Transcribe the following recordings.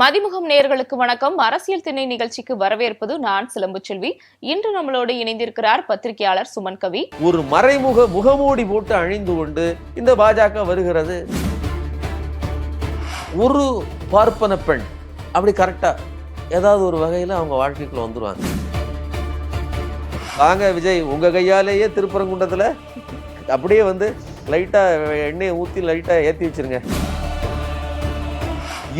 மதிமுகம் நேயர்களுக்கு வணக்கம். அரசியல் திணை நிகழ்ச்சிக்கு வரவேற்பது நான் சிலம்பு செல்வி. இன்று நம்மளோடு இணைந்திருக்கிறார் பத்திரிகையாளர் சுமன் கவி. ஒரு மறைமுக முகமூடி போட்டு அழிந்து கொண்டு இந்த பாஜக வருகிறது. ஒரு பார்ப்பன பெண் அப்படி கரெக்டா ஏதாவது ஒரு வகையில அவங்க வாழ்க்கைக்குள்ள வந்துருவாங்க. வாங்க விஜய், உங்க கையாலேயே திருப்பரங்குன்றத்துல அப்படியே வந்து லைட்டா எண்ணெயை ஊத்தி லைட்டா ஏத்தி வச்சிருங்க.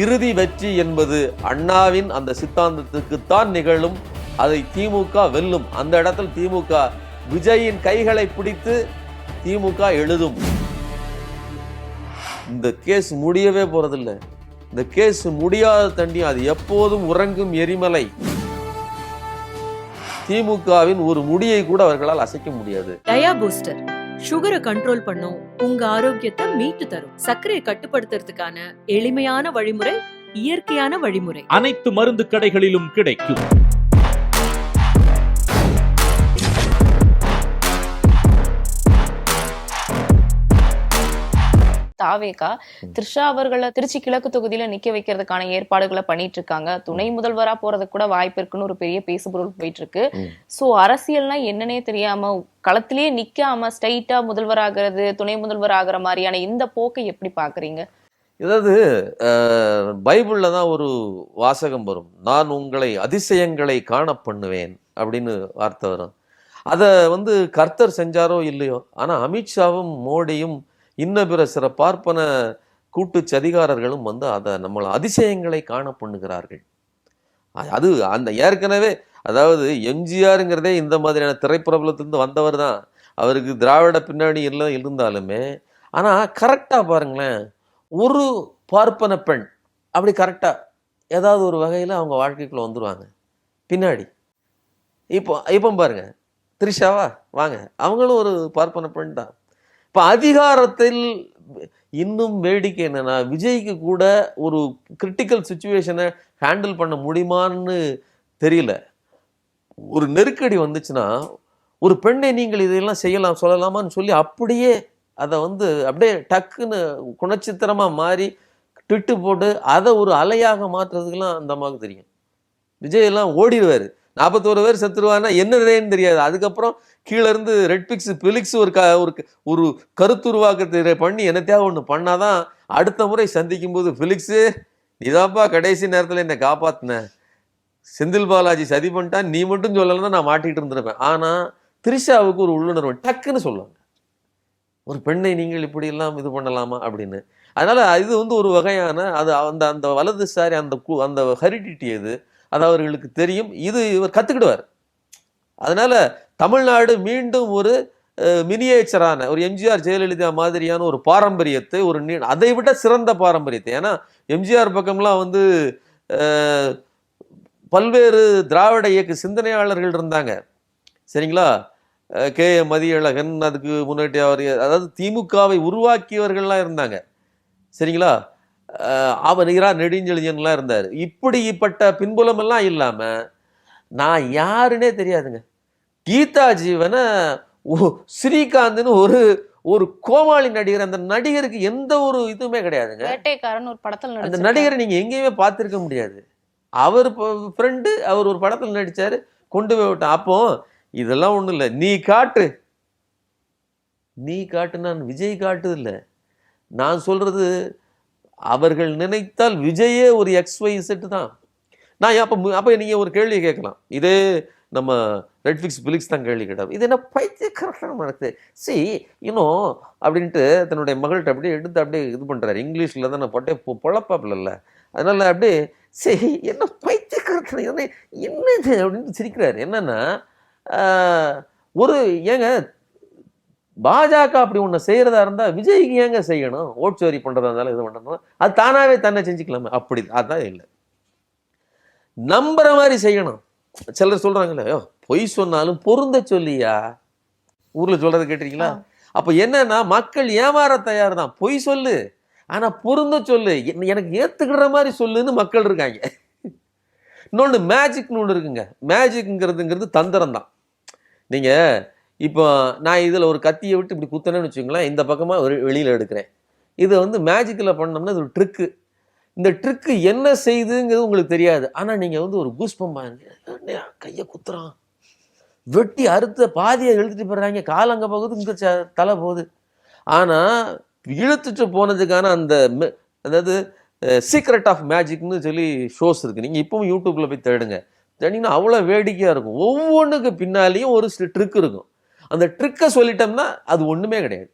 இறுதி வெற்றி என்பது அண்ணாவின் அந்த சித்தாந்தத்துக்குத்தான் நிகழும். அதை திமுக வெல்லும். அந்த இடத்தில் திமுக விஜயின் கைகளை பிடித்து திமுக எழுதும். இந்த கேஸ் முடியவே போறதில்லை. இந்த கேஸ் முடியாத தண்டி, அது எப்போதும் உறங்கும் எரிமலை. திமுகவின் ஒரு முடியை கூட அவர்களால் அசைக்க முடியாது. டயா பூஸ்டர் சுகரை கண்ட்ரோல் பண்ணும், உங்க ஆரோக்கியத்தை மீட்டு தரும். சர்க்கரையை கட்டுப்படுத்துறதுக்கான எளிமையான வழிமுறை, இயற்கையான வழிமுறை. அனைத்து மருந்து கடைகளிலும் கிடைக்கும். தாவேகா த்ரிஷா அவர்களை திருச்சி கிழக்கு தொகுதியில நிக்க வைக்கிறதுக்கான ஏற்பாடுகளை பண்ணிட்டு இருக்காங்க. துணை முதல்வரா போறதுக்கு கூட வாய்ப்பு இருக்குன்னு ஒரு பெரிய பேசுபொருள் போயிட்டு இருக்கு. சோ அரசியல்னா என்னன்னே தெரியாம களத்திலேயே நிக்காம ஸ்ட்ரைட்டா முதல்வராகிறது, துணை முதல்வர் ஆகிற மாதிரியான இந்த போக்கை எப்படி பாக்குறீங்க? அதாவது பைபிள்ல தான் ஒரு வாசகம் வரும், நான் உங்களை அதிசயங்களை காண பண்ணுவேன் அப்படின்னு வார்த்தை வரும். அதை வந்து கர்த்தர் செஞ்சாரோ இல்லையோ, ஆனா அமித்ஷாவும் மோடியும் இன்ன பிற சில பார்ப்பன கூட்டு சதிகாரர்களும் வந்து அதை நம்மளை அதிசயங்களை காண பண்ணுகிறார்கள். அது அந்த ஏற்கனவே, அதாவது எம்ஜிஆருங்கிறதே இந்த மாதிரியான திரைப்பிரபலத்திலிருந்து வந்தவர் தான். அவருக்கு திராவிட பின்னாடி எல்லாம் இருந்தாலுமே, ஆனால் கரெக்டாக பாருங்களேன், ஒரு பார்ப்பன பெண் அப்படி கரெக்டாக ஏதாவது ஒரு வகையில் அவங்க வாழ்க்கைக்குள்ள வந்துடுவாங்க பின்னாடி. இப்போ பாருங்க, த்ரிஷாவா வாங்க, அவங்களும் ஒரு பார்ப்பன பெண் தான். இப்போ அதிகாரத்தில் இன்னும் வேடிக்கை என்னன்னா, விஜய்க்கு கூட ஒரு கிரிட்டிக்கல் சுச்சுவேஷனை ஹேண்டில் பண்ண முடியுமான்னு தெரியல. ஒரு நெருக்கடி வந்துச்சுன்னா, ஒரு பெண்ணை நீங்கள் இதெல்லாம் செய்யலாம் சொல்லலாமான்னு சொல்லி அப்படியே அதை வந்து அப்படியே டக்குன்னு குணச்சித்திரமாக மாறி ட்விட்டு போட்டு அதை ஒரு அலையாக மாற்றுறதுக்கெல்லாம் அந்த அம்மாவுக்கு தெரியும். விஜய் எல்லாம் ஓடிடுவார். 41 பேர் செத்துருவான்னா என்னன்னு தெரியாது. அதுக்கப்புறம் கீழே இருந்து ரெட்பிக்ஸ் பிலிக்ஸ் ஒரு கருத்துருவாக்கத்தை பண்ணி என்னத்தையாக ஒன்று பண்ணாதான் அடுத்த முறை சந்திக்கும் போது, பிலிக்ஸு இதாப்பா கடைசி நேரத்தில் என்னை காப்பாத்தின, செந்தில் பாலாஜி சதி பண்ணிட்டான், நீ மட்டும் சொல்லலைன்னா நான் மாட்டிகிட்டு இருந்திருப்பேன். ஆனால் த்ரிஷாவுக்கு ஒரு உள்ளுணர்வு டக்குன்னு சொல்லுவாங்க, ஒரு பெண்ணை நீங்கள் இப்படி எல்லாம் இது பண்ணலாமா அப்படின்னு. அதனால இது வந்து ஒரு வகையான அது அந்த வலதுசாரி அந்த ஹெரிடிட்டி அது அவர்களுக்கு தெரியும். இது இவர் கற்றுக்கிடுவார். அதனால தமிழ்நாடு மீண்டும் ஒரு மினியேச்சரான ஒரு எம்ஜிஆர் ஜெயலலிதா மாதிரியான ஒரு பாரம்பரியத்தை, ஒரு அதை விட சிறந்த பாரம்பரியத்தை. ஏன்னா எம்ஜிஆர் பக்கம்லாம் வந்து பல்வேறு திராவிட இயக்க சிந்தனையாளர்கள் இருந்தாங்க, சரிங்களா? கே மதியழகன், அதுக்கு முன்னாடி அவர், அதாவது திமுகவை உருவாக்கியவர்கள்லாம் இருந்தாங்க, சரிங்களா? அவர் நெடுஞ்செழியன்லாம் இருந்தார். இப்படிப்பட்ட பின்புலம் எல்லாம் இல்லாம நான் யாருன்னே தெரியாதுங்க. கீதா ஜீவனை ஸ்ரீகாந்த்னு ஒரு கோமாளி நடிகர், அந்த நடிகருக்கு எந்த ஒரு இதுவுமே கிடையாதுங்க. அந்த நடிகரை நீங்க எங்கேயுமே பார்த்திருக்க முடியாது. அவர் ஃப்ரெண்டு, அவர் ஒரு படத்தில் நடிச்சாரு, கொண்டு போய் விட்டான். அப்போ இதெல்லாம் ஒண்ணும் இல்லை, நீ காட்டு நான் விஜய் காட்டுது இல்லை. நான் சொல்றது, அவர்கள் நினைத்தால் விஜயே ஒரு XYZ தான். நான் அப்போ நீங்கள் ஒரு கேள்வி கேட்கலாம், இதே நம்ம ரெட்ஃபிக்ஸ் பிலிக்ஸ் தான் கேள்வி கேட்டார், இது என்ன பைத்தியக்காரமாக நடக்குது சி இன்னும் அப்படின்ட்டு தன்னுடைய மகள்கிட்ட அப்படியே எடுத்து அப்படியே இது பண்ணுறாரு. இங்கிலீஷில் தான் நான் போட்டே பொழப்பாப்பில் இல்லை, அதனால அப்படியே சரி என்ன பைத்தியக்காரத்தனை என்னது அப்படின்ட்டு சிரிக்கிறாரு. என்னன்னா ஏங்க பாஜக அப்படி ஒன்று செய்கிறதா இருந்தால் விஜய்க்கு ஏங்க செய்யணும்? ஓட் சோரி பண்ணுறதா இருந்தாலும் இது பண்ணுறதா, அது தானாகவே தன்னை செஞ்சுக்கலாமே. அப்படி அதான் இல்லை, நம்புற மாதிரி செய்யணும். சிலர் சொல்கிறாங்களே, பொய் சொன்னாலும் பொருந்த சொல்லியா, ஊரில் சொல்கிறத கேட்டிருக்கீங்களா? அப்போ என்னன்னா, மக்கள் ஏமாற தயார் தான். பொய் சொல்லு, ஆனால் பொருந்த சொல்லு, எனக்கு ஏற்றுக்கிற மாதிரி சொல்லுன்னு மக்கள் இருக்காங்க. இன்னொன்று மேஜிக்னு ஒன்று இருக்குங்க. மேஜிக்ங்கிறதுங்கிறது தந்திரம் தான். நீங்கள் இப்போ நான் இதில் ஒரு கத்தியை விட்டு இப்படி குத்தனேன்னு வச்சுங்களேன், இந்த பக்கமாக வெளியில் எடுக்கிறேன். இதை வந்து மேஜிக்கில் பண்ணோம்னா இது ஒரு ட்ரிக்கு. இந்த ட்ரிக்கு என்ன செய்யுதுங்கிறது உங்களுக்கு தெரியாது. ஆனா நீங்க வந்து ஒரு கூஸ்பம்பாங்க, கையை குத்துறான், வெட்டி அறுத்த பாதியை இழுத்துட்டு போடுறாங்க, கால் அங்க போகுது, இங்க தலை போகுது. ஆனா இழுத்துட்டு போனதுக்கான அந்த அதாவது சீக்ரெட் ஆஃப் மேஜிக்னு சொல்லி ஷோஸ் இருக்கு. நீங்க இப்பவும் யூடியூப்ல போய் தேடுங்க, தேடிங்கன்னா அவ்வளோ வேடிக்கையா இருக்கும். ஒவ்வொன்றுக்கு பின்னாலேயும் ஒரு சில ட்ரிக் இருக்கும். அந்த ட்ரிக்கை சொல்லிட்டோம்னா அது ஒண்ணுமே கிடையாது.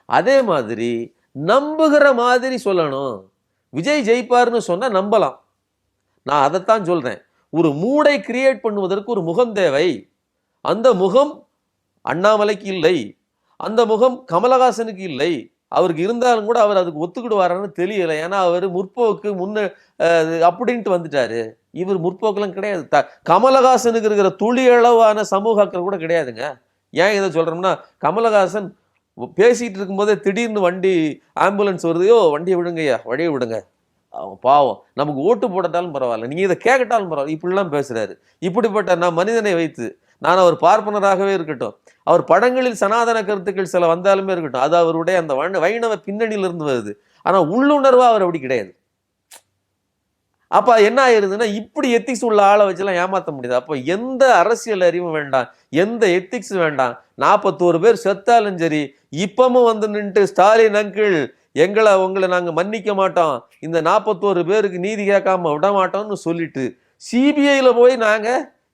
அதே மாதிரி நம்புகிற மாதிரி சொல்லணும். விஜய் ஜெயிப்பார்னு சொன்னா நம்பலாம். நான் அதைத்தான் சொல்றேன். ஒரு மூடை கிரியேட் பண்ணுவதற்கு ஒரு முகம் தேவை. அந்த முகம் அண்ணாமலைக்கு இல்லை, அந்த முகம் கமலஹாசனுக்கு இல்லை. அவருக்கு இருந்தாலும் கூட அவர் அதுக்கு ஒத்துக்கிடுவாரான்னு தெரியல. ஏன்னா அவர் முற்போக்கு அப்படின்ட்டு வந்துட்டாரு. இவர் முற்போக்கெல்லாம் கிடையாது. கமலஹாசனுக்கு இருக்கிற துளி அளவான சமூக அக்கறை கூட கிடையாதுங்க. ஏன் இதை சொல்றோம்னா, கமலஹாசன் பேசிட்டு இருக்கும்போதே திடீர்னு வண்டி ஆம்புலன்ஸ் வருதையோ, வண்டியை விடுங்கய்யா, வழியை விடுங்க, அவன் பாவம், நமக்கு ஓட்டு போடட்டாலும் பரவாயில்ல, நீங்க இதை கேட்கட்டாலும் பரவாயில்ல, இப்படிலாம் பேசுறாரு. இப்படிப்பட்ட நான் மனிதனை வைத்து, நான் அவர் பார்ப்பனராகவே இருக்கட்டும், அவர் படங்களில் சனாதன கருத்துக்கள் சில வந்தாலுமே இருக்கட்டும், அது அவருடைய அந்த வைணவ பின்னணியிலிருந்து வருது. ஆனா உள்ளுணர்வா அவர் அப்படி கிடையாது. அப்ப என்ன ஆயிருதுன்னா, இப்படி எத்திக்ஸ் உள்ள ஆளை வச்செல்லாம் ஏமாத்த முடியாது. அப்ப எந்த அரசியல் அறிவும் வேண்டாம், எந்த எத்திக்ஸ் வேண்டாம். 41 பேர் செத்தாலும் சரி, இப்பமும் வந்து நின்று ஸ்டாலின் அங்கிள் உங்களை நாங்க மன்னிக்க மாட்டோம், இந்த 41 பேருக்கு நீதி கேட்காம விட மாட்டோம்னு சொல்லிட்டு சிபிஐல போய் நாங்க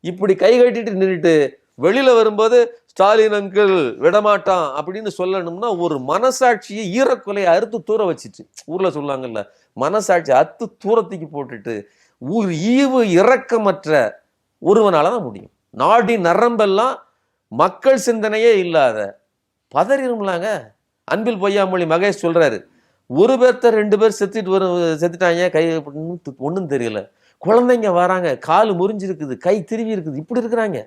இப்படி கை கட்டிட்டு நின்றுட்டு வெளியில வரும்போது ஸ்டாலின் அங்கிள் விடமாட்டான் அப்படின்னு சொல்லணும்னா, ஒரு மனசாட்சியை ஈரக்கொலையை அறுத்து தூர வச்சிட்டு, ஊர்ல சொல்லுவாங்கல்ல, மனசாட்சி அத்து தூரத்துக்கு போட்டுட்டு ஈவு இரக்கமற்ற ஒருவனால தான் முடியும். நாடி நரம்பெல்லாம் மக்கள் சிந்தனையே இல்லாத பதறிடும்லாங்க. அன்பில் பொய்யாமொழி மகேஷ் சொல்றாரு, ஒரு பேர்த்த 2 பேர் செத்துட்டாங்க, கை ஒன்றும் தெரியல, குழந்தைங்க வராங்க, கால் முறிஞ்சிருக்குது, கை திருவி இருக்குது, இப்படி இருக்கிறாங்க.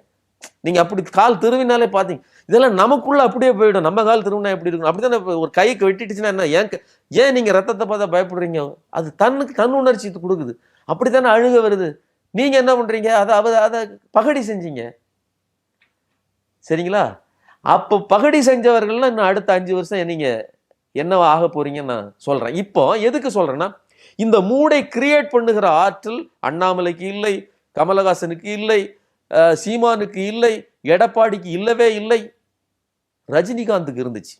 நீங்க அப்படி கால் திருவினாலே பாத்தீங்க, இதெல்லாம் நமக்குள்ள அப்படியே போயிடும். நம்ம கால் திருவினா எப்படி இருக்கும்? அப்படித்தானே. ஒரு கைக்கு வெட்டிட்டுச்சுன்னா என்ன, ஏன் நீங்க ரத்தத்தை பார்த்தா பயப்படுறீங்க? அது தன் உணர்ச்சி கொடுக்குது. அப்படித்தானே அழுக வருது. நீங்க என்ன பண்றீங்க? அதை பகடி செஞ்சீங்க, சரிங்களா? அப்போ பகடி செஞ்சவர்கள்லாம் இன்னும் அடுத்த 5 வருஷம் நீங்க என்னவா ஆக போறீங்கன்னு நான் சொல்றேன். இப்போ எதுக்கு சொல்றேன்னா, இந்த மூடை கிரியேட் பண்ணுகிற ஆற்றல் அண்ணாமலைக்கு இல்லை, கமலஹாசனுக்கு இல்லை, சீமானுக்கு இல்லை, எடப்பாடிக்கு இல்லவே இல்லை, ரஜினிகாந்துக்கு இருந்துச்சு.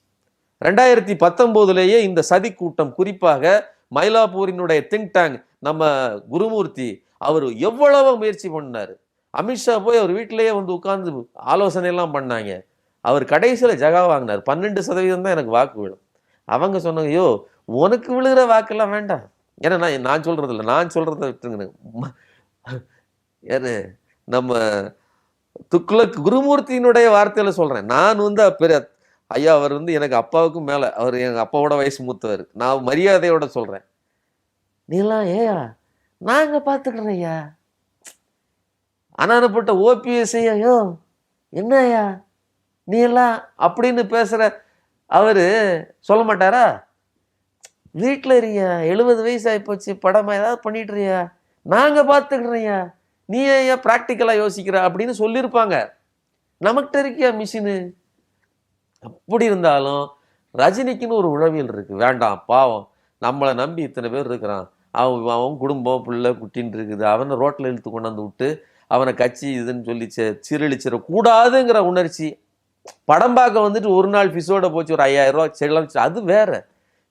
2019 இந்த சதி கூட்டம், குறிப்பாக மயிலாப்பூரினுடைய திங்க் டேங்க் நம்ம குருமூர்த்தி, அவர் எவ்வளவு முயற்சி பண்ணாரு. அமித்ஷா போய் அவர் வீட்டிலேயே வந்து உட்கார்ந்து ஆலோசனை எல்லாம் பண்ணாங்க. அவர் கடைசியில ஜகா வாங்கினார். 12% தான் எனக்கு வாக்கு விழும். அவங்க சொன்னாங்க, ஐயோ உனக்கு விழுகிற வாக்கெல்லாம் வேண்டாம். ஏன்னா நான் சொல்றது இல்லை, நான் சொல்றத விட்டுருங்க. யாரு நம்ம துக்ளக் குருமூர்த்தியினுடைய வார்த்தையில சொல்றேன். நான் வந்து பெரிய ஐயா, அவர் வந்து எனக்கு அப்பாவுக்கும் மேல, அவர் எங்க அப்பாவோட வயசு மூத்தவர். நான் மரியாதையோட சொல்றேன், நீலாம் ஏயா நாங்க பாத்துக்கிறோம் ஐயா, அனானப்பட்ட ஓபிஎஸ் ஐயோ என்ன ஐயா நீ எல்லாம் அப்படின்னு பேசுற அவரு சொல்ல மாட்டாரா? வீட்டுல இருக்கியா, 70 வயசு ஆயிப்போச்சு, படமா ஏதாவது பண்ணிட்டு இருக்கியா, நாங்க பாத்துக்கிறோம்யா, நீ ஏன் பிராக்டிக்கலா யோசிக்கிற அப்படின்னு சொல்லியிருப்பாங்க. நமக்கிட்ட இருக்கியா மிஷினு? அப்படி இருந்தாலும் ரஜினிக்குன்னு ஒரு உளவியல் இருக்கு. வேண்டாம், பாவம், நம்மளை நம்பி இத்தனை பேர் இருக்கிறான், அவன் குடும்பம் பிள்ளை குட்டின்னு இருக்குது, அவனை ரோட்டில் இழுத்து கொண்டாந்து விட்டு அவனை கட்சி இதுன்னு சொல்லி சீரழிச்சிட கூடாதுங்கிற உணர்ச்சி. படம் பார்க்க வந்துட்டு ஒரு நாள் பிஸோட போச்சு, ஒரு 5000 ரூபா செலவழிச்சு, அது வேற.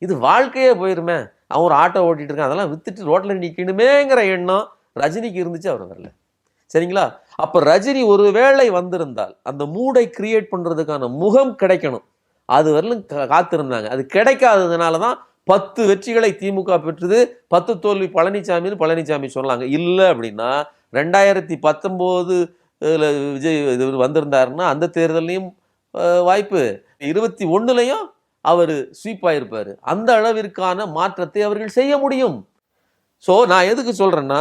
இது வாழ்க்கையே போயிருமே. அவன் ஒரு ஆட்டோ ஓட்டிட்டு இருக்கான், அதெல்லாம் வித்துட்டு ரோட்ல நிக்கணுமேங்கிற எண்ணம் ரஜினிக்கு இருந்துச்சு, அவர் வரல, சரிங்களா? அப்ப ரஜினி ஒரு வேளை வந்திருந்தால் அந்த மூடை கிரியேட் பண்றதுக்கான முகம் கிடைக்கணும், அது வரலும் காத்திருந்தாங்க. அது கிடைக்காததுனாலதான் 10 வெற்றிகளை திமுக பெற்றது, 10 தோல்வி பழனிசாமி சொன்னாங்க. இல்லை அப்படின்னா 2019 விஜய் வந்திருந்தாருன்னா அந்த தேர்தலையும் வாய்ப்பு, 21 அவர் ஸ்வீப் ஆயிருப்பாரு. அந்த அளவிற்கான மாற்றத்தை அவர்கள் செய்ய முடியும். ஸோ நான் எதுக்கு சொல்றேன்னா,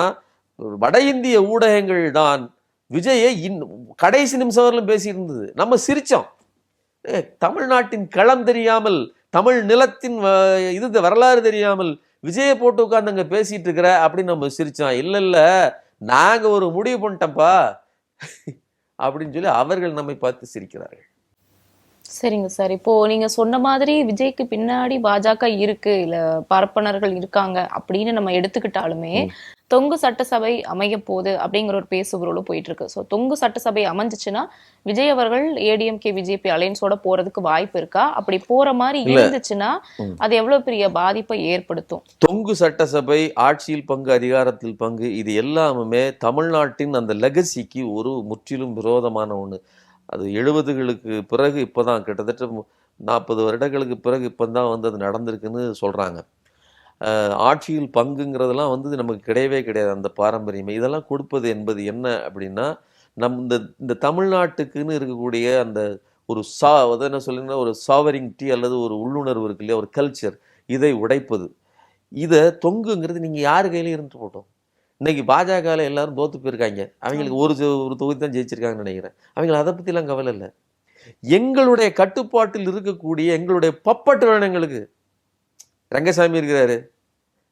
வட இந்திய ஊடகங்கள் தான் விஜயை கடைசி நிமிஷம் வரலும் பேசிட்டு இருந்தது. நம்ம சிரிச்சோம். தமிழ்நாட்டின் களம் தெரியாமல், தமிழ் நிலத்தின் வரலாறு தெரியாமல் விஜயை போட்டு உட்கார்ந்து அங்க பேசிட்டு இருக்கிற அப்படின்னு நம்ம சிரிச்சோம். இல்ல நாங்க ஒரு முடிவு பண்ணிட்டோம்ப்பா அப்படின்னு சொல்லி அவர்கள் நம்மை பார்த்து சிரிக்கிறார்கள். சரிங்க சார். இப்போ நீங்க சொன்ன மாதிரி விஜய்க்கு பின்னாடி பாஜக இருக்கு, இல்ல பார்ப்பனர்கள் இருக்காங்க அப்படின்னு நம்ம எடுத்துக்கிட்டாலுமே, தொங்கு சட்டசபை அமைய போகுது அப்படிங்கிற ஒரு பேசுபொருளும் போயிட்டு இருக்கு. ஸோ தொங்கு சட்டசபை அமைஞ்சிச்சுன்னா விஜய் அவர்கள் ஏடிஎம்கே பிஜேபி அலைன்ஸோட போறதுக்கு வாய்ப்பு இருக்கா? அப்படி போற மாதிரி இருந்துச்சுன்னா அது எவ்வளவு பெரிய பாதிப்பை ஏற்படுத்தும்? தொங்கு சட்டசபை, ஆட்சியில் பங்கு, அதிகாரத்தில் பங்கு, இது எல்லாமே தமிழ்நாட்டின் அந்த லெகசிக்கு ஒரு முற்றிலும் விரோதமான ஒண்ணு. அது 70களுக்கு பிறகு இப்போதான் கிட்டத்தட்ட 40 வருடங்களுக்கு பிறகு இப்போதான் வந்து அது நடந்திருக்குன்னு சொல்றாங்க. ஆட்சியில் பங்குங்கிறதெல்லாம் வந்து நமக்கு கிடையவே கிடையாது. அந்த பாரம்பரியம் இதெல்லாம் கொடுப்பது என்பது என்ன அப்படின்னா, இந்த தமிழ்நாட்டுக்குன்னு இருக்கக்கூடிய அந்த ஒரு அதை என்ன சொல்லுங்கன்னா, ஒரு சாவரிங்டி அல்லது ஒரு உள்ளுணர்வு இருக்கு இல்லையா, ஒரு கல்ச்சர், இதை உடைப்பது. இதை தொங்குங்கிறது நீங்கள் யார் கையிலையும் இருந்துட்டு போட்டோம். இன்னைக்கு பாஜகவில் எல்லாரும் தோத்து போயிருக்காங்க. அவங்களுக்கு ஒரு தொகுதி தான் ஜெயிச்சிருக்காங்கன்னு நினைக்கிறேன். அவங்களுக்கு அதை பற்றிலாம் கவலை இல்லை. எங்களுடைய கட்டுப்பாட்டில் இருக்கக்கூடிய எங்களுடைய பப்பட்டு வேணுங்களுக்கு ரங்கசாமி இருக்கிறாரு.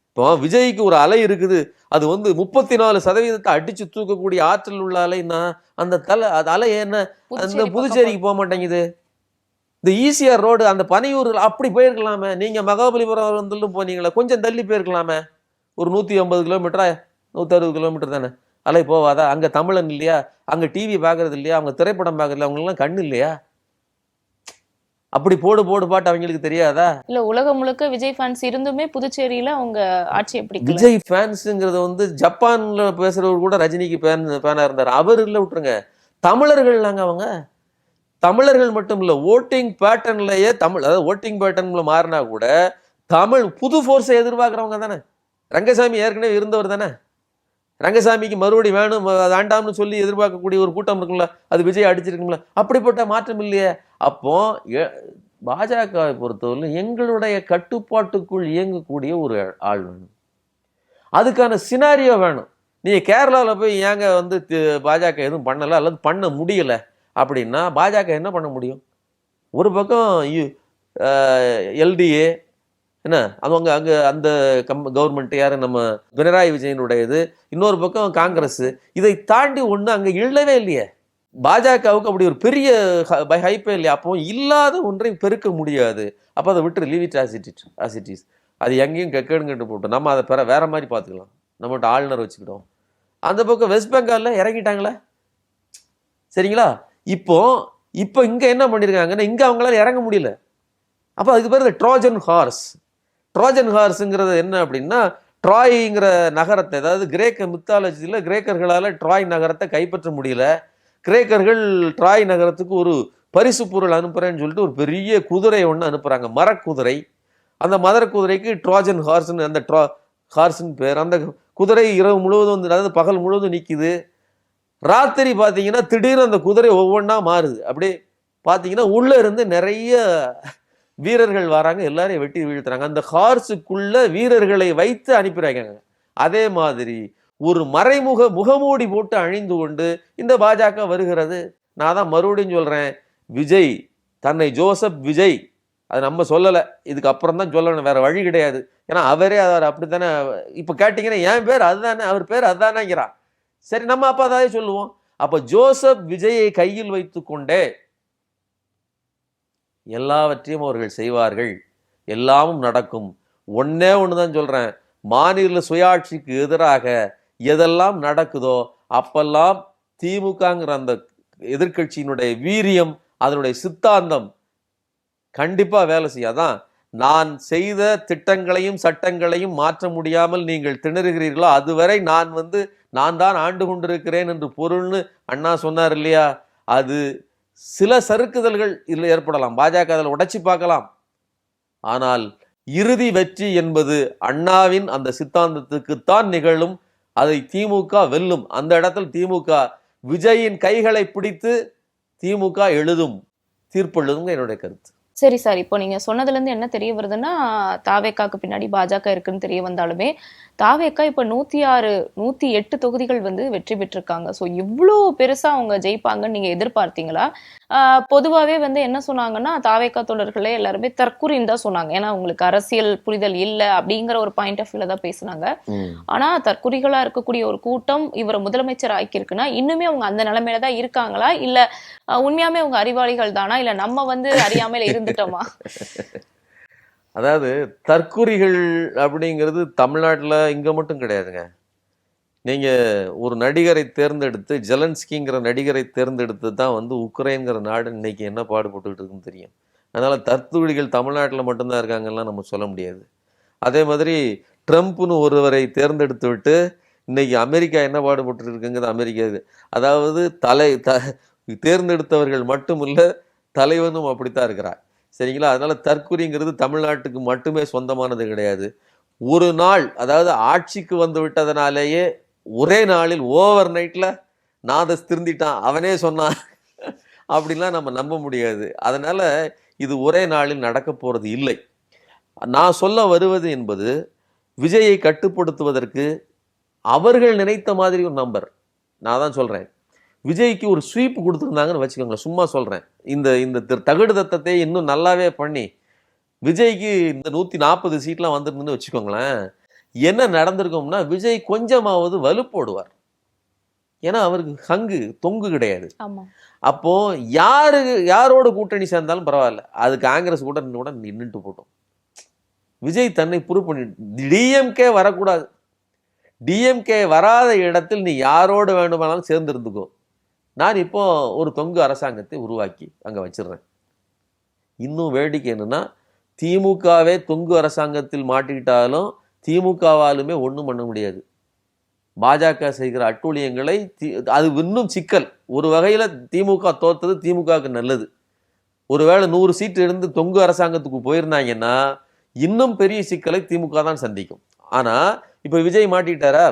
இப்போ விஜய்க்கு ஒரு அலை இருக்குது, அது வந்து 34% அடிச்சு தூக்கக்கூடிய ஆற்றல் உள்ள அலைன்னா அந்த அலை என்ன அந்த புதுச்சேரிக்கு போக மாட்டேங்குது. இந்த ஈசிஆர் ரோடு அந்த பனையூர் அப்படி போயிருக்கலாமே. நீங்க மகாபலிபுரம் வந்து போனீங்களா, கொஞ்சம் தள்ளி போயிருக்கலாமே. ஒரு 150 கிலோமீட்டரா 160 கிலோமீட்டர் தானே. அலை போவாதா? அங்க தமிழன் இல்லையா? அங்க டிவி பாக்குறது இல்லையா? அவங்க திரைப்படம் பாக்குறது, அவங்களுக்குலாம் கண்ணு இல்லையா? அப்படி போடு பாட்டு அவங்களுக்கு தெரியாதா? இல்ல உலகம் முழுக்க விஜய் ஃபேன்ஸ் இருந்துமே புதுச்சேரியில அவங்க ஆட்சி எப்படி? விஜய் ஃபேன்ஸுங்கிறது வந்து ஜப்பான்ல பேசுறவர் கூட ரஜினிக்கு ஃபேனா இருந்தார். அவர் இல்லை விட்டுருங்க, தமிழர்கள் நாங்க. அவங்க தமிழர்கள் மட்டும் இல்ல, ஓட்டிங் பேட்டர்ன்லயே அதாவது ஓட்டிங் பேட்டர்ன்ல மாறினா கூட தமிழ் புது ஃபோர்ஸை எதிர்பார்க்கிறவங்க தானே. ரங்கசாமி ஏற்கனவே இருந்தவர் தானே. ரங்கசாமிக்கு மறுபடி வேணும் வேண்டாம்னு சொல்லி எதிர்பார்க்கக்கூடிய ஒரு கூட்டம் இருக்குங்களா, அது விஜய் அடிச்சிருக்குங்களா? அப்படிப்பட்ட மாற்றம் இல்லையே. அப்போ பாஜகவை பொறுத்தவரை எங்களுடைய கட்டுப்பாட்டுக்குள் இயங்கக்கூடிய ஒரு ஆள் வேணும். அதுக்கான சினாரியோ வேணும். நீங்க கேரளாவில் போய் ஏங்க வந்து பாஜக எதுவும் பண்ணலை அல்லது பண்ண முடியலை அப்படின்னா பாஜக என்ன பண்ண முடியும்? ஒரு பக்கம் எல்டிஏ என்ன, அவங்க அங்கே அந்த கவர்மெண்ட் யாரு, நம்ம பினராயி விஜயனுடையது. இன்னொரு பக்கம் காங்கிரஸ். இதை தாண்டி ஒன்று அங்கே இல்லவே இல்லையே. பாஜகவுக்கு அப்படி ஒரு பெரிய ஹைப்பே இல்லையா. அப்போ இல்லாத ஒன்றை பெருக்க முடியாது. அப்போ அதை விட்டு leave it as it is. அது எங்கேயும் கேட்டு போட்டோம். நம்ம அதை வேற மாதிரி பார்த்துக்கலாம். நம்மகிட்ட ஆளுநர் வச்சுக்கிட்டோம். அந்த பக்கம் வெஸ்ட் பெங்காலில் இறங்கிட்டாங்களே, சரிங்களா? இப்போ இங்கே என்ன பண்ணியிருக்காங்கன்னா, இங்கே அவங்களால இறங்க முடியல. அப்போ அதுக்கு பேர் ட்ரோஜன் ஹார்ஸுங்கிறது என்ன அப்படின்னா, ட்ராய்ங்கிற நகரத்தை, அதாவது கிரேக்க மித்தாலஜியில் கிரேக்கர்களால் ட்ராய் நகரத்தை கைப்பற்ற முடியல. கிரேக்கர்கள் ட்ராய் நகரத்துக்கு ஒரு பரிசு பொருள் அனுப்புறேன்னு சொல்லிட்டு ஒரு பெரிய குதிரை ஒன்று அனுப்புகிறாங்க, மரக்குதிரை. அந்த மரக்குதிரைக்கு ட்ரோஜன் ஹார்ஸ்ன்னு அந்த ஹார்ஸ்ன்னு பேர். அந்த குதிரை இரவு முழுவதும் அதாவது பகல் முழுவதும் நிற்கிது. ராத்திரி பார்த்தீங்கன்னா திடீர்னு அந்த குதிரை ஒவ்வொன்றா மாறுது. அப்படியே பார்த்தீங்கன்னா உள்ளே இருந்து நிறைய வீரர்கள் வராங்க, எல்லாரையும் வெட்டி வீழ்த்துறாங்க. அந்த ஹார்ஸுக்குள்ள வீரர்களை வைத்து அனுப்பிடுறாங்க. அதே மாதிரி ஒரு மறைமுக முகமூடி போட்டு அணிந்து கொண்டு இந்த பாஜக வருகிறது. நான் தான் மறுபடியும் சொல்றேன், விஜய் தன்னை ஜோசப் விஜய், அது நம்ம சொல்லலை, இதுக்கு அப்புறம் தான் சொல்லணும், வேற வழி கிடையாது. ஏன்னா அவரே அவர் அப்படித்தானே. இப்போ கேட்டீங்கன்னா என் பேர் அதுதானே, அவர் பேர் அதுதானேங்கிறான். சரி, நம்ம அப்போ அதாவது சொல்லுவோம். அப்போ ஜோசப் விஜயை கையில் வைத்து கொண்டே எல்லாவற்றையும் அவர்கள் செய்வார்கள், எல்லாமும் நடக்கும். ஒன்னே ஒண்ணுதான் சொல்றேன், மாநில சுயாட்சிக்கு எதிராக எதெல்லாம் நடக்குதோ அப்பெல்லாம் திமுகங்கிற அந்த எதிர்கட்சியினுடைய வீரியம், அதனுடைய சித்தாந்தம் கண்டிப்பா வேலை செய்யாதான். நான் செய்த திட்டங்களையும் சட்டங்களையும் மாற்ற முடியாமல் நீங்கள் திணறுகிறீர்களோ அதுவரை நான் தான் ஆண்டு கொண்டிருக்கிறேன் என்று பொருள்னு அண்ணா சொன்னார் இல்லையா. அது சில சறுக்குதல்கள் இதில் ஏற்படலாம், பாஜக அதில் உடைச்சி பார்க்கலாம். ஆனால் இறுதி வெற்றி என்பது அண்ணாவின் அந்த சித்தாந்தத்துக்குத்தான் நிகழும். அதை திமுக வெல்லும். அந்த இடத்தில் திமுக விஜயின் கைகளை பிடித்து திமுக எழுதும், தீர்ப்பு எழுதும் என்னுடைய கருத்து. சரி சார், இப்போ நீங்க சொன்னதுல இருந்து என்ன தெரிய வருதுன்னா, தாவேக்காக்கு பின்னாடி பாஜக இருக்குன்னு தெரிய வந்தாலுமே, தாவேக்கா இப்ப 106 108 தொகுதிகள் வந்து வெற்றி பெற்றிருக்காங்க. சோ இவ்ளோ பெருசா அவங்க ஜெயிப்பாங்கன்னு நீங்க எதிர்பார்த்தீங்களா? பொதுவாவே வந்து என்ன சொன்னாங்கன்னா, தாவேக்கா தோழர்களே எல்லாருமே தற்குறின்னு தான் சொன்னாங்க. ஏன்னா உங்களுக்கு அரசியல் புரிதல் இல்ல அப்படிங்கிற ஒரு பாயிண்ட் ஆஃப் வியூல தான் பேசுனாங்க. ஆனா தற்குறிகளா இருக்கக்கூடிய ஒரு கூட்டம் இவரை முதலமைச்சர் ஆக்கியிருக்குன்னா, இன்னுமே அவங்க அந்த நிலைமையில தான் இருக்காங்களா? இல்ல உண்மையாமே அவங்க அறிவாளிகள் தானா? இல்ல நம்ம வந்து அறியாமையில இருந்துட்டோமா? அதாவது தற்குறிகள் அப்படிங்கிறது தமிழ்நாட்டுல இங்க மட்டும் கிடையாதுங்க. நீங்க ஒரு நடிகரை தேர்ந்தெடுத்து, ஜெலன்ஸ்கிங்கிற நடிகரை தேர்ந்தெடுத்து தான் வந்து உக்ரைன்கிற நாடு இன்னைக்கு என்ன பாடுபட்டுக்கிட்டு இருக்குன்னு தெரியும். அதனால தற்குறிகள் தமிழ்நாட்டில் மட்டும்தான் இருக்காங்கலாம் நம்ம சொல்ல முடியாது. அதே மாதிரி ட்ரம்ப்னு ஒருவரை தேர்ந்தெடுத்து விட்டு இன்னைக்கு அமெரிக்கா என்ன பாடுபட்டு இருக்குங்கிறது அமெரிக்கா இது. அதாவது தேர்ந்தெடுத்தவர்கள் மட்டும் இல்ல, தலைவனும் அப்படித்தான் இருக்கிறார். சரிங்களா? அதனால தற்குறிங்கிறது தமிழ்நாட்டுக்கு மட்டுமே சொந்தமானது கிடையாது. ஒரு நாள், அதாவது ஆட்சிக்கு வந்து விட்டதனாலேயே ஒரே நாளில் ஓவர் நைட்ல நாதஸ் திருந்திட்டான், அவனே சொன்னான் அப்படின்லாம் நம்ம நம்ப முடியாது. அதனால இது ஒரே நாளில் நடக்க போறது இல்லை. நான் சொல்ல வருவது என்பது, விஜயை கட்டுப்படுத்துவதற்கு அவர்கள் நினைத்த மாதிரி ஒரு நம்பர். நான் தான் சொல்றேன், விஜய்க்கு ஒரு ஸ்வீப் கொடுத்துருந்தாங்கன்னு வச்சுக்கோங்களேன், சும்மா சொல்றேன், இந்த இந்த தகுடு தத்தத்தை இன்னும் நல்லாவே பண்ணி விஜய்க்கு இந்த 140 சீட்லாம் வந்துருந்துன்னு வச்சுக்கோங்களேன், என்ன நடந்திருக்கும்னா விஜய் கொஞ்சமாவது வலுப்போடுவார். ஏன்னா அவருக்கு ஹங்கு தொங்கு கிடையாது. ஆமா. அப்போ யாரோட கூட்டணி சேர்ந்தாலும் பரவாயில்ல, அது காங்கிரஸ் கூட நின்றுட்டு போட்டோம். விஜய் தன்னை ப்ரூவ் பண்ணி, டிஎம்கே வரக்கூடாது, டிஎம்கே வராத இடத்தில் நீ யாரோடு வேண்டுமானாலும் சேர்ந்து இருந்துக்கோ, நான் இப்போ ஒரு தொங்கு அரசாங்கத்தை உருவாக்கி அங்க வச்சிடுறேன். இன்னும் வேடிக்கை என்னன்னா, திமுகவே தொங்கு அரசாங்கத்தில் மாட்டிக்கிட்டாலும் திமுகவாலுமே ஒன்றும் பண்ண முடியாது. பாஜக செய்கிற அட்டூழியங்களை அது இன்னும் சிக்கல். ஒரு வகையில திமுக தோத்தது திமுகவுக்கு நல்லது. ஒருவேளை 100 சீட்டு இருந்து தொங்கு அரசாங்கத்துக்கு போயிருந்தாங்கன்னா இன்னும் பெரிய சிக்கலை திமுக தான் சந்திக்கும். ஆனா இப்ப விஜய் மாட்டிட்டாரா,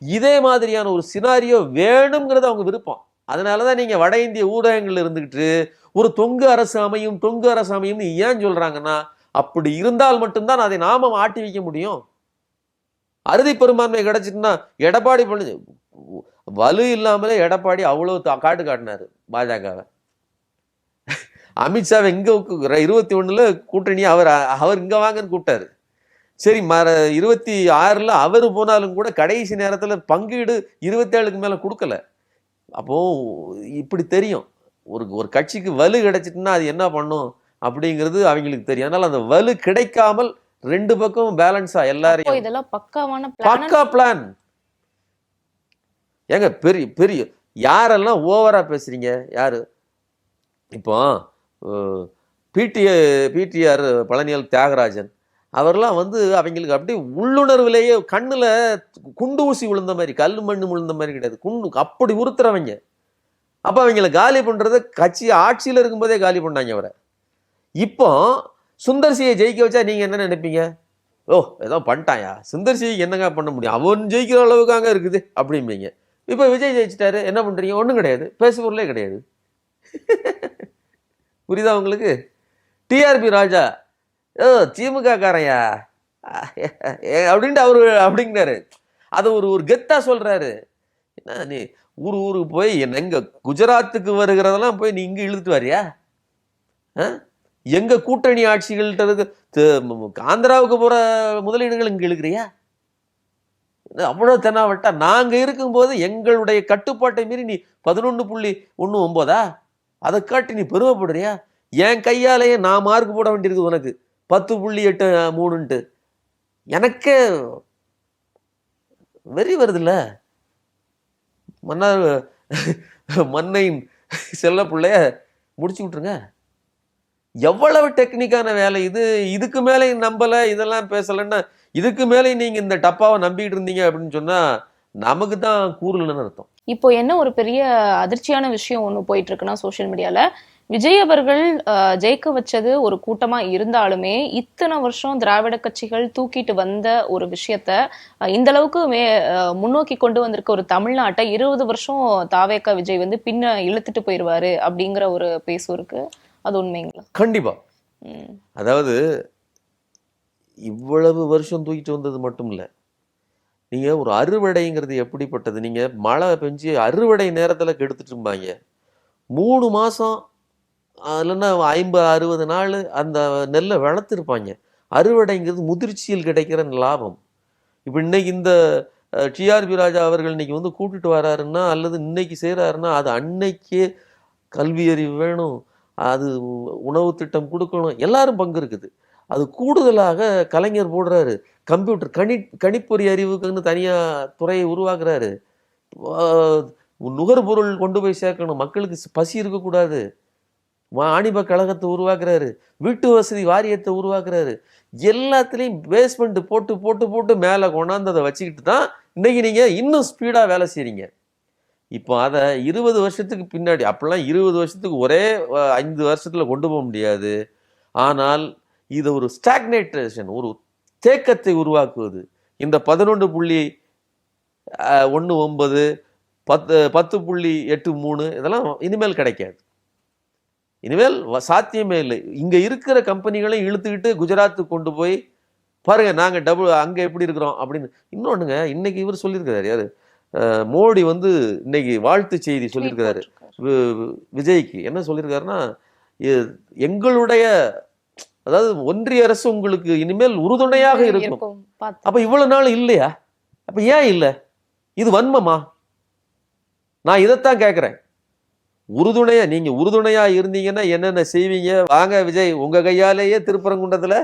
இதே மாதிரியான ஒரு சினாரியோ வேணுங்கிறது அவங்க விருப்பம். அதனாலதான் நீங்க வட இந்திய ஊடகங்கள்ல இருந்துகிட்டு ஒரு தொங்கு அரசு அமையும் தொங்கு அரசு அமையும் ஏன் சொல்றாங்கன்னா, அப்படி இருந்தால் மட்டும்தான் அதை நாம ஆட்டி வைக்க முடியும். அறுதி பெரும்பான்மை கிடைச்சிட்டுனா எடப்பாடி பண்ணு வலு இல்லாமலே எடப்பாடி அவ்வளவு காட்டு காட்டினாரு பாஜகவை. அமித்ஷாவை இங்க 21ல கூட்டணி அவர் இங்க வாங்கன்னு கூப்பிட்டாரு. சரி, 26ல அவரு போனாலும் கூட கடைசி நேரத்துல பங்கீடு 27க்கு மேல கொடுக்கல. அப்போ இப்படி தெரியும், ஒரு கட்சிக்கு வலு கிடைச்சிட்டுன்னா அது என்ன பண்ணும் அப்படிங்கிறது அவங்களுக்கு தெரியும். அதனால அந்த வலு கிடைக்காமல் ரெண்டு பக்கம் பேலன்ஸா எல்லாரையும், இதெல்லாம் பக்காவான பக்கா பிளான். ஏங்க பெரிய யாரெல்லாம் ஓவரா பேசுறீங்க? யாரு இப்போ பிடிஆர் பழனியால் தியாகராஜன் அவர்லாம் வந்து அவங்களுக்கு அப்படியே உள்ளுணர்விலேயே கண்ணுல குண்டு ஊசி விழுந்த மாதிரி, கல் மண்ணு விழுந்த மாதிரி கிடையாது, குண்டு அப்படி உறுத்துறவங்க. அப்ப அவங்களை காலி பண்றத கட்சி ஆட்சியில இருக்கும்போதே காலி பண்ணாங்க அவரை. இப்போ சுந்தர்சியை ஜெயிக்க வச்சா நீங்க என்ன நினைப்பீங்க? ஓ ஏதோ பண்ணிட்டாயா, சுந்தர்சியை என்னங்க பண்ண முடியும், அவன் ஜெயிக்கிற அளவுக்கு அங்க இருக்குது அப்படிம்பீங்க. இப்ப விஜய் ஜெயிச்சிட்டாரு, என்ன பண்றீங்க? ஒண்ணும் கிடையாது, பேசுபொருளே கிடையாது. புரியுதா உங்களுக்கு? டிஆர்பி ராஜா திமுக காரையா அப்படின்ட்டு அவரு அப்படிங்கிறாரு. அதை ஒரு கெத்தா சொல்றாரு. என்ன நீ ஊருக்கு போய் எங்க குஜராத்துக்கு வருகிறதெல்லாம் போய் நீ இங்க இழுத்துட்டு வரியா? எங்க கூட்டணி ஆட்சிகள்கிட்ட ஆந்திராவுக்கு போற முதலீடுகள் இங்க இழுக்கிறியா? அவ்வளவு தென்னாவட்டா நாங்க இருக்கும்போது எங்களுடைய கட்டுப்பாட்டை மீறி நீ 11.19 அதை காட்டி நீ பெருமைப்படுறியா? என் கையாலேயே நான் மார்க் போட வேண்டியிருக்கு உனக்கு 10.83. எனக்கே வெறி வருதுல்ல. மண்ணையின் செல்ல பிள்ளைய முடிச்சு விட்டுருங்க. எவ்வளவு டெக்னிக்கான வேலை இது. இதுக்கு மேலே நம்பல, இதெல்லாம் பேசலன்னா, இதுக்கு மேலே நீங்க இந்த டப்பாவை நம்பிட்டு இருந்தீங்க அப்படின்னு சொன்னா நமக்கு தான் கூறுலன்னு அர்த்தம். இப்போ என்ன ஒரு பெரிய அதிர்ச்சியான விஷயம் ஒண்ணு போயிட்டு இருக்குன்னா, சோசியல் மீடியால விஜய் அவர்கள் ஜெயிக்க வச்சது ஒரு கூட்டமா இருந்தாலுமே இத்தனை வருஷம் திராவிட கட்சிகள் தூக்கிட்டு வந்த ஒரு விஷயத்த இந்த அளவுக்கு முன்னோக்கி கொண்டு வந்திருக்க ஒரு தமிழ்நாட்டை 20 வருஷம் தாவேக்கா விஜய் வந்து பின்ன இழுத்துட்டு போயிருவாரு அப்படிங்கிற ஒரு பேசும் இருக்கு. அது உண்மைங்களா? கண்டிப்பா. அதாவது இவ்வளவு வருஷம் தூக்கிட்டு வந்தது மட்டும் இல்லை, நீங்க ஒரு அறுவடைங்கிறது எப்படிப்பட்டது, நீங்க மழை பெஞ்சு அறுவடை நேரத்துல கெடுத்துட்டு இருப்பாங்க. 3 மாசம் இல்லைன்னா 50-60 நாள் அந்த நெல்லை வளர்த்துருப்பாங்க. அறுவடைங்கிறது முதிர்ச்சியில் கிடைக்கிற லாபம். இப்போ இன்னைக்கு இந்த டிஆர்பி ராஜா அவர்கள் இன்னைக்கு வந்து கூட்டிட்டு வராருன்னா அல்லது இன்னைக்கு செய்கிறாருன்னா அது அன்னைக்கே கல்வி அறிவு வேணும், அது உணவு திட்டம் கொடுக்கணும், எல்லாரும் பங்கு இருக்குது. அது கூடுதலாக கலைஞர் போடுறாரு, கம்ப்யூட்டர் கணிப்பொறி அறிவுக்குன்னு தனியாக துறையை உருவாக்குறாரு. நுகர்பொருள் கொண்டு போய் சேர்க்கணும், மக்களுக்கு பசி இருக்கக்கூடாது, வாணிப கழகத்தை உருவாக்குறாரு, வீட்டு வசதி வாரியத்தை உருவாக்குறாரு. எல்லாத்துலேயும் பேஸ்மெண்ட் போட்டு போட்டு போட்டு மேலே கொண்டாந்து அதை வச்சுக்கிட்டு தான் இன்னைக்கு நீங்கள் இன்னும் ஸ்பீடாக வேலை செய்கிறீங்க. இப்போ அதை 20 வருஷத்துக்கு பின்னாடி, அப்படிலாம் 20 வருஷத்துக்கு ஒரே 5 வருஷத்தில் கொண்டு போக முடியாது. ஆனால் இதை ஒரு ஸ்டாக்னேட்டேஷன், ஒரு தேக்கத்தை உருவாக்குவது. இந்த 11.19 10.83 இதெல்லாம் இனிமேல் கிடைக்காது. இனிமேல் சாத்தியமே இல்லை. இங்கே இருக்கிற கம்பெனிகளையும் இழுத்துக்கிட்டு குஜராத்துக்கு கொண்டு போய் பாருங்க, நாங்கள் அங்கே எப்படி இருக்கிறோம் அப்படின்னு. இன்னொன்றுங்க, இன்னைக்கு இவர் சொல்லியிருக்கிறாரு, யாரு, மோடி வந்து இன்னைக்கு வாழ்த்து செய்தி சொல்லியிருக்கிறாரு விஜய்க்கு. என்ன சொல்லியிருக்காருன்னா, எங்களுடைய, அதாவது ஒன்றிய அரசு உங்களுக்கு இனிமேல் உறுதுணையாக இருக்கும். அப்ப இவ்வளவு நாள் இல்லையா? அப்ப ஏன் இல்லை? இது வன்மமா? நான் இதைத்தான் கேட்கிறேன். உறுதுணையா, நீங்க உறுதுணையா இருந்தீங்கன்னா என்னென்ன செய்வீங்க? வாங்க விஜய், உங்க கையாலேயே திருப்பரங்குன்றத்துல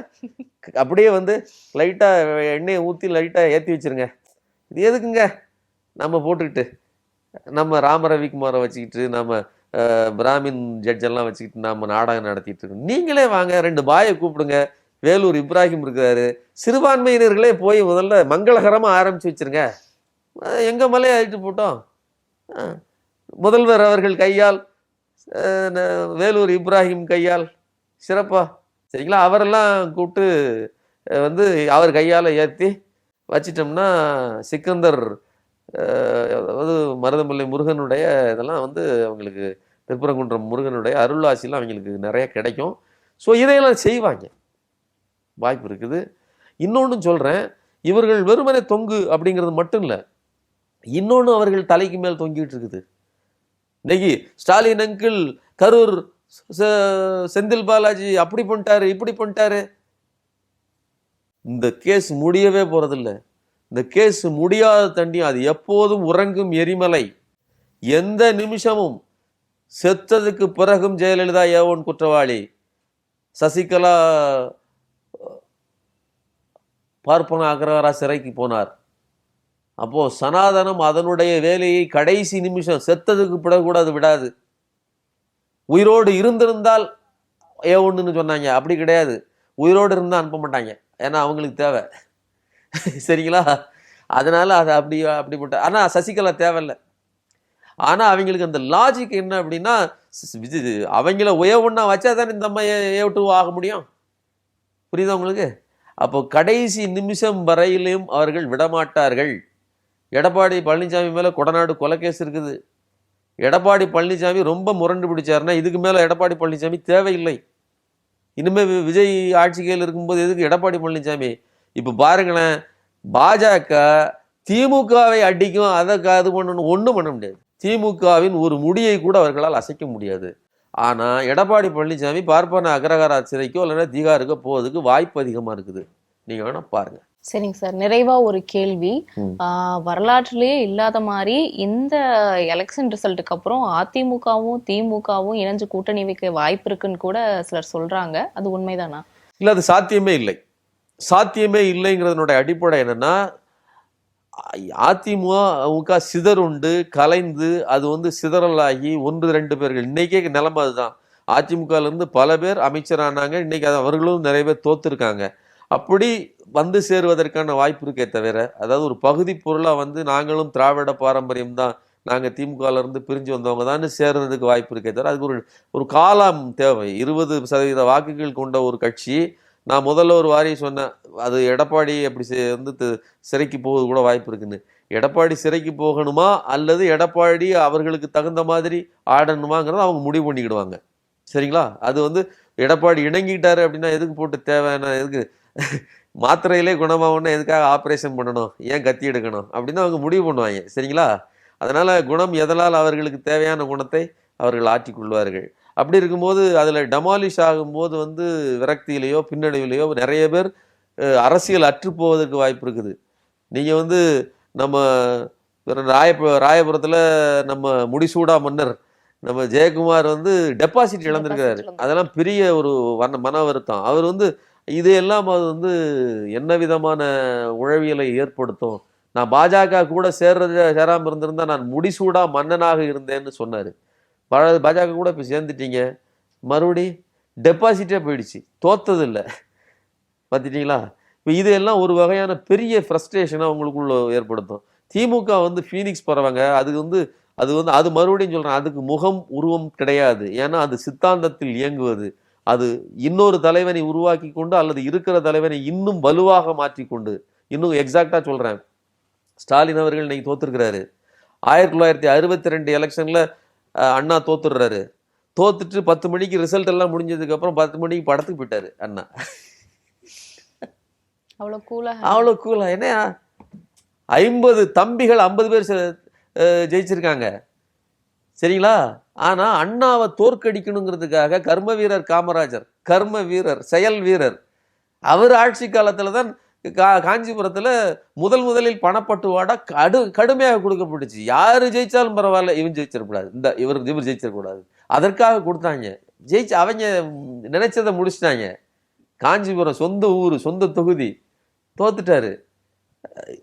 அப்படியே வந்து லைட்டா எண்ணெயை ஊத்தி லைட்டா ஏத்தி வச்சிருங்க. இது எதுக்குங்க நம்ம போட்டுக்கிட்டு, நம்ம ராம ரவிக்குமாரை வச்சுக்கிட்டு, நம்ம பிராமின் ஜட்ஜெல்லாம் வச்சுக்கிட்டு நம்ம நாடகம் நடத்திட்டு இருக்கோம். நீங்களே வாங்க, 2 பாயை கூப்பிடுங்க, வேலூர் இப்ராஹிம் இருக்கிறாரு, சிறுபான்மையினர்களே போய் முதல்ல மங்களகரமா ஆரம்பிச்சு வச்சிருங்க. எங்க மலையை ஆயிட்டு போட்டோம். முதல்வர் அவர்கள் கையால், வேலூர் இப்ராஹிம் கையால் சிறப்பா, சரிங்களா, அவரெல்லாம் கூப்பிட்டு வந்து அவர் கையால் ஏற்றி வச்சிட்டோம்னா சிக்கந்தர், அதாவது மருதமல்லை முருகனுடைய இதெல்லாம் வந்து அவங்களுக்கு, திருப்பரங்குன்றம் முருகனுடைய அருளாசிலாம் அவங்களுக்கு நிறைய கிடைக்கும். ஸோ இதையெல்லாம் செய்வாங்க, வாய்ப்பு இருக்குது. இன்னொன்று சொல்கிறேன், இவர்கள் வெறுமனே தொங்கு அப்படிங்கிறது மட்டும் இல்லை, இன்னொன்று அவர்கள் தலைக்கு மேல் தொங்கிட்டு இருக்குது. இன்னைக்கு ஸ்டாலின் அங்கிள் கரூர் செந்தில் பாலாஜி அப்படி பண்ணிட்டாரு இப்படி பண்ணிட்டாரு. இந்த கேஸ் முடியவே போறதில்லை. இந்த கேஸ் முடியாத தண்டி, அது எப்போதும் உறங்கும் எரிமலை. எந்த நிமிஷமும் செத்ததுக்கு பிறகும் ஜெயலலிதா ஏவோன் குற்றவாளி, சசிகலா பார்ப்பன அக்ரஹாரா சிறைக்கு போனார். அப்போ சனாதனம் அதனுடைய வேலையை கடைசி நிமிஷம், செத்ததுக்கு பிறகு கூட அது விடாது. உயிரோடு இருந்திருந்தால் ஏவோன்னு சொன்னாங்க, அப்படி கிடையாது. உயிரோடு இருந்தால் அனுப்ப மாட்டாங்க, ஏன்னா அவங்களுக்கு தேவை, சரிங்களா? அதனால அதை அப்படிப்பட்ட, ஆனால் சசிகலா தேவையில்லை. ஆனால் அவங்களுக்கு அந்த லாஜிக் என்ன அப்படின்னா, அவங்கள உயவுன்னா வச்சா தானே இந்த அம்மா ஏ2 ஆக முடியும். புரியுதா உங்களுக்கு? அப்போ கடைசி நிமிஷம் வரையிலும் அவர்கள் விடமாட்டார்கள். எடப்பாடி பழனிசாமி மேலே கொடநாடு கொலைகேஸ் இருக்குது. எடப்பாடி பழனிசாமி ரொம்ப முரண்டு பிடிச்சாருன்னா இதுக்கு மேலே எடப்பாடி பழனிசாமி தேவையில்லை. இனிமேல் விஜய் ஆட்சிகையில் இருக்கும்போது எதுக்கு எடப்பாடி பழனிசாமி? இப்போ பாருங்களேன், பாஜக திமுகவை அடிக்கும், அதை அது பண்ணணும், ஒன்றும் பண்ண முடியாது. திமுகவின் ஒரு முடியை கூட அவர்களால் அசைக்க முடியாது. ஆனால் எடப்பாடி பழனிசாமி பார்ப்பன அக்ரஹாரா சிறைக்கோ இல்லைன்னா தீகாருக்கோ போவதுக்கு வாய்ப்பு அதிகமாக இருக்குது. நீங்கள் வேணா பாருங்க. சரிங்க சார், நிறைவா ஒரு கேள்வி. வரலாற்றிலேயே இல்லாத மாதிரி இந்த எலெக்ஷன் ரிசல்ட்டுக்கு அப்புறம் அதிமுகவும் திமுகவும் இணைஞ்சு கூட்டணி வைக்க வாய்ப்பு இருக்குன்னு கூட சிலர் சொல்றாங்க. அது உண்மைதானா? இல்லை, அது சாத்தியமே இல்லை. சாத்தியமே இல்லைங்கிறதுனுடைய அடிப்படை என்னன்னா, அதிமுக சிதறுண்டு கலைந்து அது வந்து சிதறலாகி 1-2 பேர்கள், இன்னைக்கே நிலைமை அதுதான். அதிமுகலேருந்து பல பேர் அமைச்சரானாங்க, இன்னைக்கு அது அவர்களும் நிறைய பேர் தோத்துருக்காங்க. அப்படி வந்து சேருவதற்கான வாய்ப்பு இருக்கே தவிர, அதாவது ஒரு பகுதி பொருளாக வந்து நாங்களும் திராவிட பாரம்பரியம் தான், நாங்கள் திமுகலேருந்து பிரிஞ்சு வந்தவங்க தான் சேர்றதுக்கு வாய்ப்பு இருக்கே தவிர, அதுக்கு ஒரு காலம் தேவை. 20% வாக்குகள் கொண்ட ஒரு கட்சி, நான் முதல்ல ஒரு வாரி சொன்னேன், அது எடப்பாடி அப்படி வந்து சிறைக்கு போவது கூட வாய்ப்பு இருக்குன்னு. எடப்பாடி சிறைக்கு போகணுமா அல்லது எடப்பாடி அவர்களுக்கு தகுந்த மாதிரி ஆடணுமாங்கிறத அவங்க முடிவு பண்ணிக்கிடுவாங்க, சரிங்களா? அது வந்து எடப்பாடி இணங்கிட்டாரு அப்படின்னா எதுக்கு போட்டு தேவையான எதுக்கு மாத்திரையிலே குணமாகணும்னா எதுக்காக ஆப்ரேஷன் பண்ணணும், ஏன் கத்தி எடுக்கணும் அப்படின்னு அவங்க முடிவு பண்ணுவாங்க. சரிங்களா? அதனால குணம் எதனால் அவர்களுக்கு தேவையான குணத்தை அவர்கள் ஆற்றிக் கொள்வார்கள். அப்படி இருக்கும்போது அதில் டெமாலிஷ் ஆகும்போது வந்து விரக்தியிலேயோ பின்னடைவிலேயோ நிறைய பேர் அரசியல் அற்று போவதற்கு வாய்ப்பு இருக்குது. நீங்கள் வந்து நம்ம ராயபுரத்தில் நம்ம முடிசூடா மன்னர் நம்ம ஜெயக்குமார் வந்து டெபாசிட் இழந்திருக்கிறாரு. அதெல்லாம் பெரிய ஒரு மன வருத்தம். அவர் வந்து இதையெல்லாம் அது வந்து என்ன விதமான உழவியலை ஏற்படுத்தும், நான் பாஜக கூட சேராமல் இருந்திருந்தா நான் முடிசூடா மன்னனாக இருந்தேன்னு சொன்னார். பாஜக கூட இப்போ சேர்ந்துட்டீங்க, மறுபடி டெபாசிட்டே போயிடுச்சு, தோத்தது இல்லை. பார்த்துட்டீங்களா? இப்போ இதெல்லாம் ஒரு வகையான பெரிய ஃப்ரஸ்ட்ரேஷனை அவங்களுக்குள்ள ஏற்படுத்தும். திமுக வந்து ஃபீனிக்ஸ் பறவைங்க, அது மறுபடியும் சொல்கிறேன், அதுக்கு முகம் உருவம் கிடையாது. ஏன்னா அது சித்தாந்தத்தில் இயங்குவது. அது இன்னொரு தலைவனை உருவாக்கி கொண்டு அல்லது இருக்கிற தலைவனை இன்னும் வலுவாக மாற்றிக்கொண்டு, இன்னும் எக்ஸாக்டாக சொல்கிறேன், ஸ்டாலின் அவர்கள் இன்னைக்கு தோத்துருக்கிறாரு. 1962 எலெக்ஷனில் அண்ணா தோத்துடுறாரு. தோத்துட்டு 10 மணிக்கு ரிசல்ட் எல்லாம் முடிஞ்சதுக்கப்புறம் 10 மணிக்கு படத்துக்கு போயிட்டாரு அண்ணா. அவ்வளோ கூலா என்ன 50 தம்பிகள் 50 பேர் ஜெயிச்சிருக்காங்க. சரிங்களா? ஆனா அண்ணாவை தோற்கடிக்கணுங்கிறதுக்காக கர்ம வீரர் காமராஜர், கர்ம வீரர், செயல் வீரர், அவர் ஆட்சி காலத்துல தான் காஞ்சிபுரத்துல முதலில் பணப்பட்டுவாடா கடுமையாக கொடுக்கப்பட்டுச்சு. யாரு ஜெயிச்சாலும் பரவாயில்ல, இவன் ஜெயிச்சிடக்கூடாது, இவர் ஜெயிச்சிடக்கூடாது, அதற்காக கொடுத்தாங்க. அவங்க நினைச்சதை முடிச்சிட்டாங்க. காஞ்சிபுரம் சொந்த ஊர், சொந்த தொகுதி, தோத்துட்டாரு.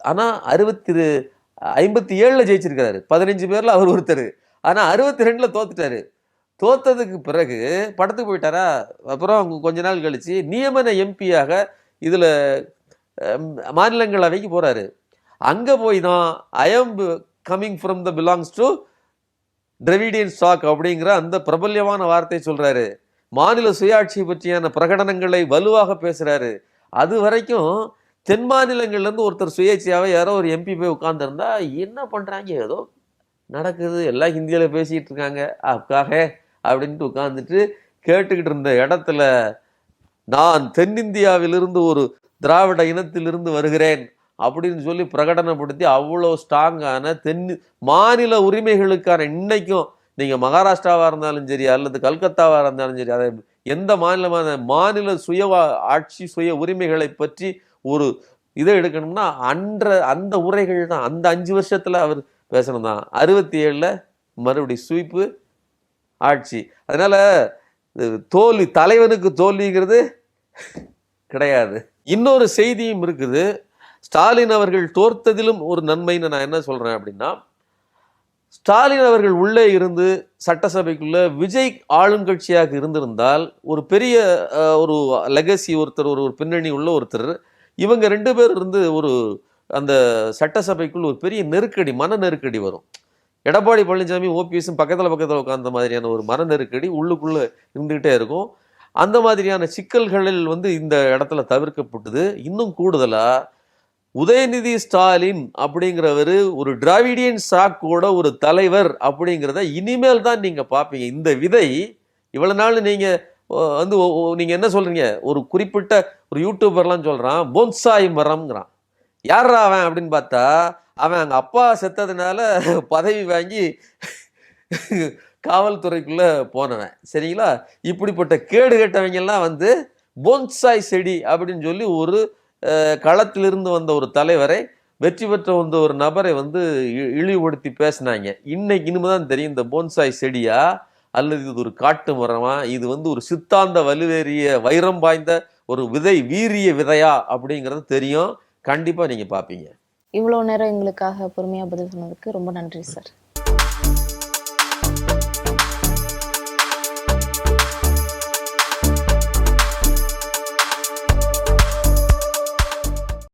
ஆனா 57 ஜெயிச்சிருக்கிறாரு. 15 பேர்ல அவர் ஒருத்தர். ஆனா 62 தோத்துட்டாரு. தோத்ததுக்கு பிறகு படத்துக்கு போயிட்டாரா? அப்புறம் கொஞ்ச நாள் கழிச்சு நியமன எம்பியாக இதுல மாநிலங்களவைக்கு போறாரு. அங்க போய் தான் I am coming from the belongs to Dravidian stock அப்படிங்கிற அந்த பிரபல்யமான வார்த்தை சொல்றாரு. மாநில சுயாட்சி பற்றியான பிரகடனங்களை வலுவாக பேசுறாரு. அது வரைக்கும் தென் மாநிலங்கள்ல இருந்து ஒருத்தர் சுயேட்சையாவே யாரோ ஒரு எம்பி போய் உட்கார்ந்துருந்தா என்ன பண்றாங்க, ஏதோ நடக்குது, எல்லாம் ஹிந்தியில பேசிட்டு இருக்காங்க அக்காக அப்படின்ட்டு உட்கார்ந்துட்டு கேட்டுக்கிட்டு இருந்த இடத்துல நான் தென்னிந்தியாவிலிருந்து ஒரு திராவிட இனத்திலிருந்து வருகிறேன் அப்படின்னு சொல்லி பிரகடனப்படுத்தி அவ்வளோ ஸ்ட்ராங்கான மாநில உரிமைகளுக்கான, இன்னைக்கும் நீங்க மகாராஷ்டிராவா இருந்தாலும் சரி அல்லது கல்கத்தாவா இருந்தாலும் சரி, அதை எந்த மாநிலமான மாநில ஆட்சி சுய உரிமைகளை பற்றி ஒரு இதை எடுக்கணும்னா அந்த உரைகள் தான். அந்த 5 வருஷத்துல அவர் பேசணும் தான். 67 மறுபடியும் ஸ்வீப்பு ஆட்சி. அதனால தோல்வி, தலைவனுக்கு தோல்விங்கிறது கிடையாது. இன்னொரு செய்தியும் இருக்குது. ஸ்டாலின் அவர்கள் தோற்றதிலும் ஒரு நன்மைன்னு நான் என்ன சொல்றேன் அப்படின்னா, ஸ்டாலின் அவர்கள் உள்ளே இருந்து சட்டசபைக்குள்ள விஜய் ஆளுங்கட்சியாக இருந்திருந்தால் ஒரு பெரிய ஒரு லெகசி, ஒருத்தர் ஒரு பின்னணி உள்ள ஒருத்தர், இவங்க 2 பேர் இருந்து ஒரு அந்த சட்டசபைக்குள்ள ஒரு பெரிய நெருக்கடி, மன நெருக்கடி வரும். எடப்பாடி பழனிசாமி ஓபிஎஸும் பக்கத்தில் உட்கார்ந்த மாதிரியான ஒரு மன நெருக்கடி உள்ளுக்குள்ள இருந்துகிட்டே இருக்கும். அந்த மாதிரியான சிக்கல்களில் இந்த இடத்துல தவிர்க்கப்பட்டது. இன்னும் கூடுதலா உதயநிதி ஸ்டாலின் அப்படிங்கிறவர் ஒரு டிராவிடியன் சாக்கோட ஒரு தலைவர் அப்படிங்கிறத இனிமேல் தான் நீங்க பார்ப்பீங்க. இந்த விதை இவ்வளவு நாள் நீங்க நீங்க என்ன சொல்றீங்க, ஒரு குறிப்பிட்ட ஒரு யூடியூபர்லாம் சொல்றான் போன்சாய் மரம்ங்கிறான். யாரா அவன் அப்படின்னு பார்த்தா, அவன் அங்க அப்பா செத்ததுனால பதவி வாங்கி காவல்துறைக்குள்ள போனவன். சரிங்களா? இப்படிப்பட்ட கேடு கட்டவங்க எல்லாம் போன்சாய் செடி அப்படின்னு சொல்லி ஒரு களத்திலிருந்து வந்த ஒரு தலைவரை, வெற்றி பெற்ற ஒரு நபரை இழிவுபடுத்தி பேசினாங்க. இனிமேதான் தெரியும் இந்த போன்சாய் செடியா அல்லது இது ஒரு காட்டு மரமா, இது ஒரு சித்தாந்த வலுவேறிய வைரம் பாய்ந்த ஒரு விதை, வீரிய விதையா அப்படிங்கிறது தெரியும். கண்டிப்பா நீங்க பாப்பீங்க. இவ்வளவு நேரம் எங்களுக்காக பொறுமையா பதில் சொன்னதுக்கு ரொம்ப நன்றி சார்.